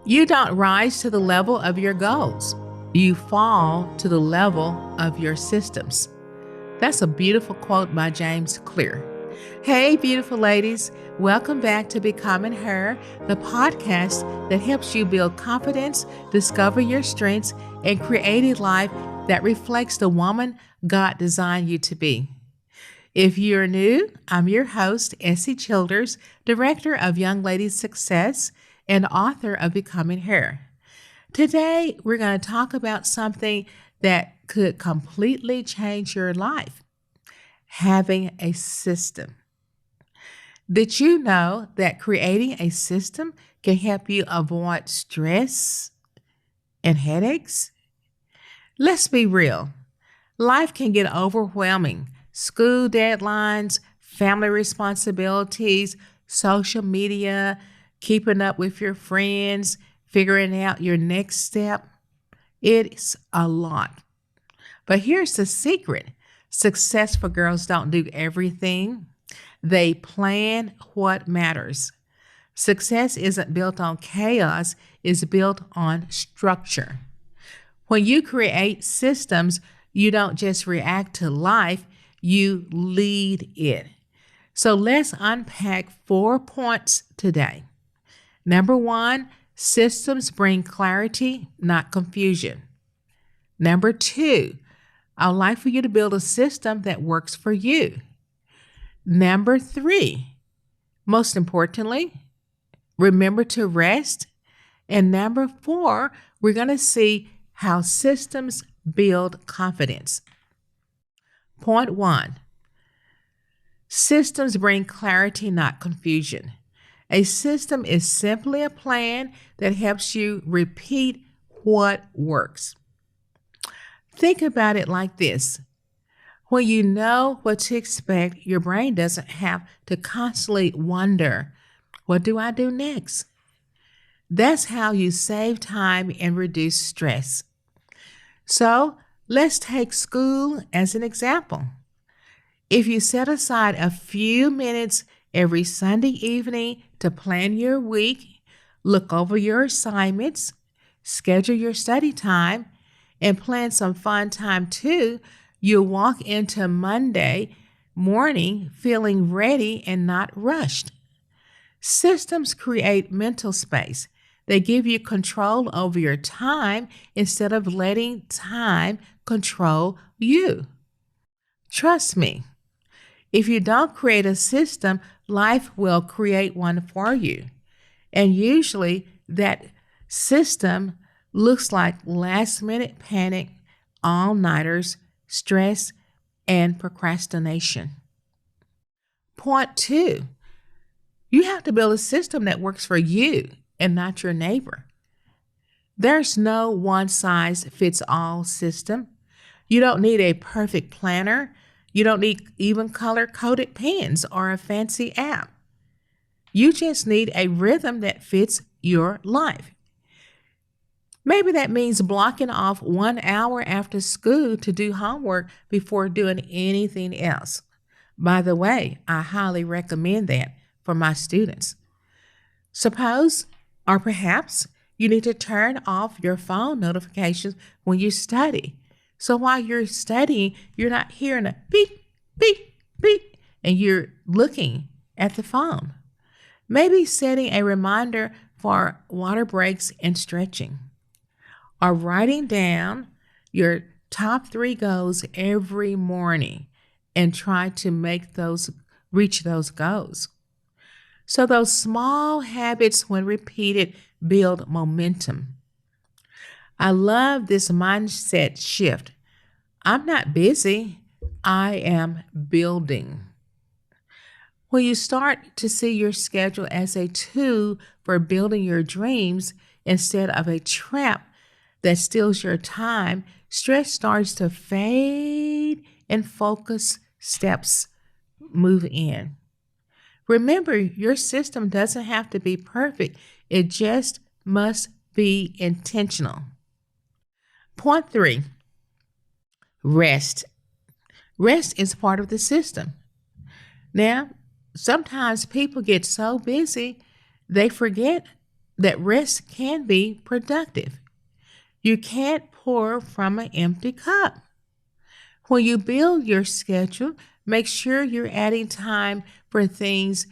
You don't rise to the level of your goals. You fall to the level of your systems. That's a beautiful quote by James Clear. Hey, beautiful ladies. Welcome back to Becoming Her, the podcast that helps you build confidence, discover your strengths, and create a life that reflects the woman God designed you to be. If you're new, I'm your host, Essie Childers, Director of Young Ladies Success and author of Becoming Her. Today, we're going to talk about something that could completely change your life: having a system. Did you know that creating a system can help you avoid stress and headaches? Let's be real. Life can get overwhelming. School deadlines, family responsibilities, social media, keeping up with your friends, figuring out your next step. It's a lot. But here's the secret: successful girls don't do everything, they plan what matters. Success isn't built on chaos, it's built on structure. When you create systems, you don't just react to life, you lead it. So let's unpack 4 points today. Number one, systems bring clarity, not confusion. Number two, I'd like for you to build a system that works for you. Number three, most importantly, remember to rest. And number four, we're going to see how systems build confidence. Point one, systems bring clarity, not confusion. A system is simply a plan that helps you repeat what works. Think about it like this: when you know what to expect, your brain doesn't have to constantly wonder, what do I do next? That's how you save time and reduce stress. So let's take school as an example. If you set aside a few minutes every Sunday evening to plan your week, look over your assignments, schedule your study time, and plan some fun time too, you'll walk into Monday morning feeling ready and not rushed. Systems create mental space. They give you control over your time instead of letting time control you. Trust me, if you don't create a system, life will create one for you. And usually that system looks like last minute panic, all nighters, stress, and procrastination. Point two, you have to build a system that works for you and not your neighbor. There's no one size fits all system. You don't need a perfect planner. You don't need even color coded pens or a fancy app. You just need a rhythm that fits your life. Maybe that means blocking off 1 hour after school to do homework before doing anything else. By the way, I highly recommend that for my students. Suppose, or perhaps, you need to turn off your phone notifications when you study. So while you're studying, you're not hearing a beep, beep, beep, and you're looking at the phone. Maybe setting a reminder for water breaks and stretching, or writing down your top 3 goals every morning and try to reach those goals. So those small habits, when repeated, build momentum. I love this mindset shift. I'm not busy, I am building. When you start to see your schedule as a tool for building your dreams instead of a trap that steals your time, stress starts to fade and focus steps move in. Remember, your system doesn't have to be perfect, it just must be intentional. Point three, rest. Rest is part of the system. Now, sometimes people get so busy they forget that rest can be productive. You can't pour from an empty cup. When you build your schedule, make sure you're adding time for things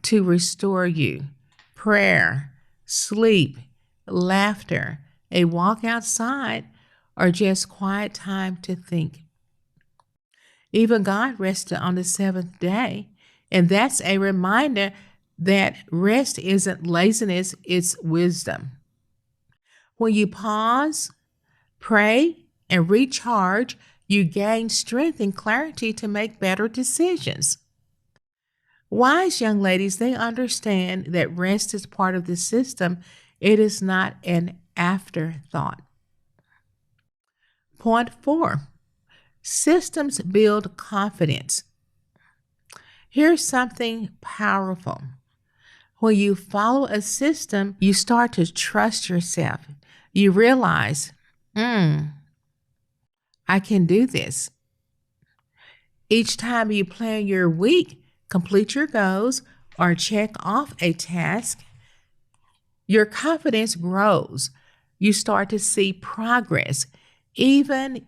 to restore you: prayer, sleep, laughter, a walk outside, or just quiet time to think. Even God rested on the seventh day, and that's a reminder that rest isn't laziness, it's wisdom. When you pause, pray, and recharge, you gain strength and clarity to make better decisions. Wise young ladies, they understand that rest is part of the system. It is not an afterthought. Point 4, systems build confidence. Here's something powerful. When you follow a system, you start to trust yourself. You realize, I can do this. Each time you plan your week, complete your goals, or check off a task, your confidence grows. You start to see progress, even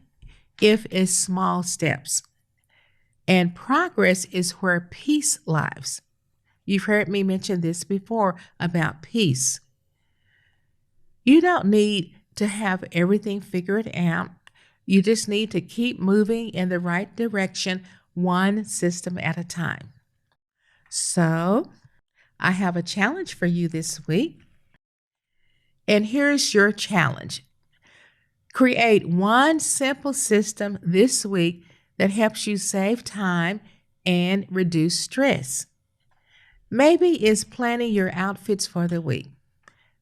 if it's small steps. And progress is where peace lives. You've heard me mention this before about peace. You don't need to have everything figured out. You just need to keep moving in the right direction, one system at a time. So, I have a challenge for you this week. And here's your challenge. Create one simple system this week that helps you save time and reduce stress. Maybe it's planning your outfits for the week.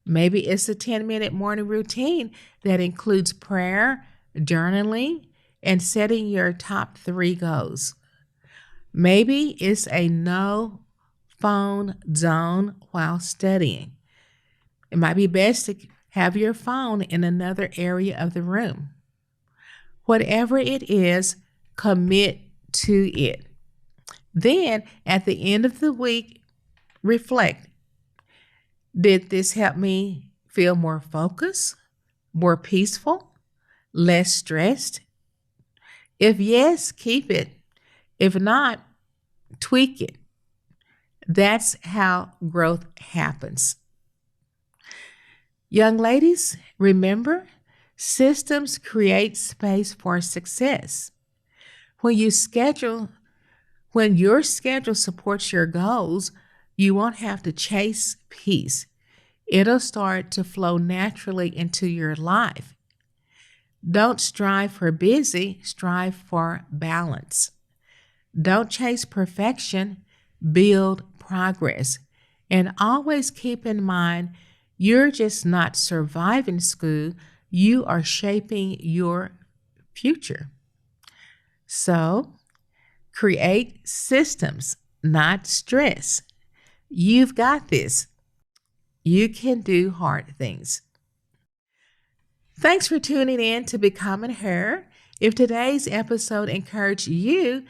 Maybe it's a 10-minute morning routine that includes prayer, journaling, and setting your top 3 goals. Maybe it's a no phone zone while studying. It might be best to have your phone in another area of the room. Whatever it is, commit to it. Then, at the end of the week, reflect. Did this help me feel more focused, more peaceful, less stressed? If yes, keep it. If not, tweak it. That's how growth happens. Young ladies, remember, systems create space for success. When your schedule supports your goals, you won't have to chase peace. It'll start to flow naturally into your life. Don't strive for busy, strive for balance. Don't chase perfection, build progress. And always keep in mind, you're just not surviving school, you are shaping your future. So, create systems, not stress. You've got this. You can do hard things. Thanks for tuning in to Becoming Her. If today's episode encouraged you,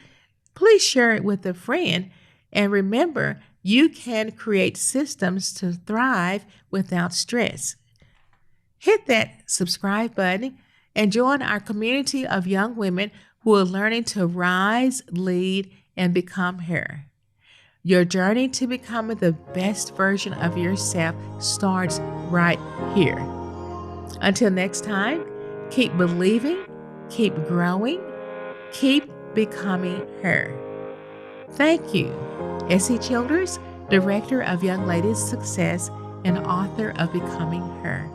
please share it with a friend. And remember, you can create systems to thrive without stress. Hit that subscribe button and join our community of young women who are learning to rise, lead, and become her. Your journey to becoming the best version of yourself starts right here. Until next time, keep believing, keep growing, keep becoming her. Thank you, Essie Childers, Director of Young Ladies Success and author of Becoming Her.